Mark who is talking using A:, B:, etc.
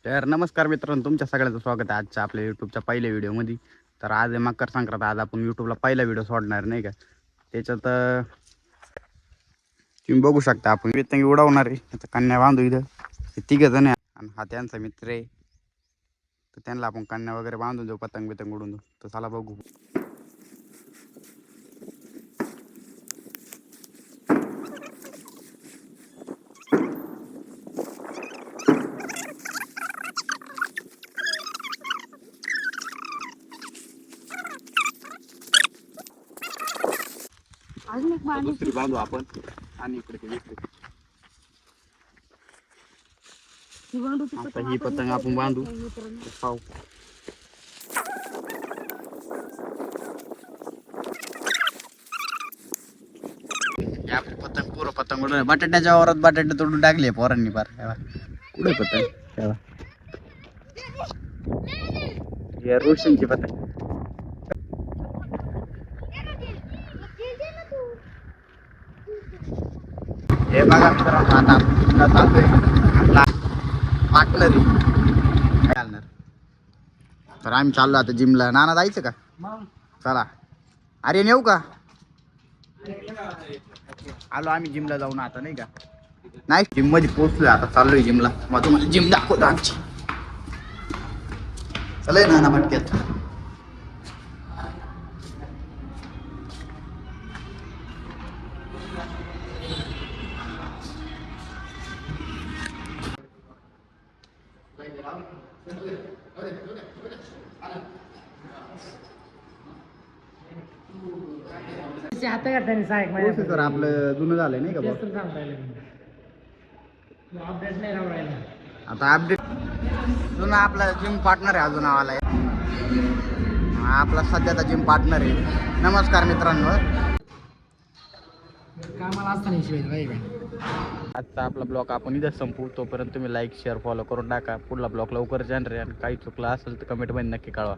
A: तर नमस्कार मित्रांनो, तुमच्या सगळ्यांचं स्वागत आहे आजच्या आपल्या यूट्यूबच्या पहिल्या व्हिडिओमध्ये. तर आज आहे मकर संक्रांत. आज आपण यूट्यूबला पहिला व्हिडिओ सोडणार नाही का. त्याच्यात तुम्ही बघू शकता आपण पतंग उडवणार आहे. आता कन्या बांधू इथं हे तिघं जण आहे आणि हा त्यांचा मित्र आहे. तर त्यांना आपण कन्या वगैरे बांधून देऊ, पतंग बितंग उडून देऊ. तर चला बघू. दुसरी बांधू आपण आणि इकडे आता ही पतंग आपण बांधू. पाहू आपली पतंग पुरं पतंग उडून बटाट्याच्या वावरात बटाटे तोडून टाकले पोरांनी पार. कुठे पतंग या रोशनची पतंग. हे बघा मित्रांनो, आता चालतोय पार्टनर घालणार. तर आम्ही चाललो आता जिमला. नाना जायचं का? चला. अरे नेऊ का? आलो आम्ही जिमला जाऊन आता नाही का. नाही जिम मध्ये पोहोचलोय, आता चाललोय जिमला. मग तुम्हाला जिम दाखवतो आमची. चला नाना भटक्यात. प्रोसेसर आपलं जुनं झालंय नाही का बॉस. आता अपडेट जुना आपला जिम पार्टनर आहे, अजून नावाला आहे आपला सध्याचा जिम पार्टनर आहे. नमस्कार मित्रांनो. आजचा आपला ब्लॉग आपण इथं संपू. तोपर्यंत तुम्ही लाईक शेअर फॉलो करून टाका. पुढला ब्लॉग लवकर येणार आहे आणि काही चुकलं असेल तर कमेंटमध्ये नक्की कळवा.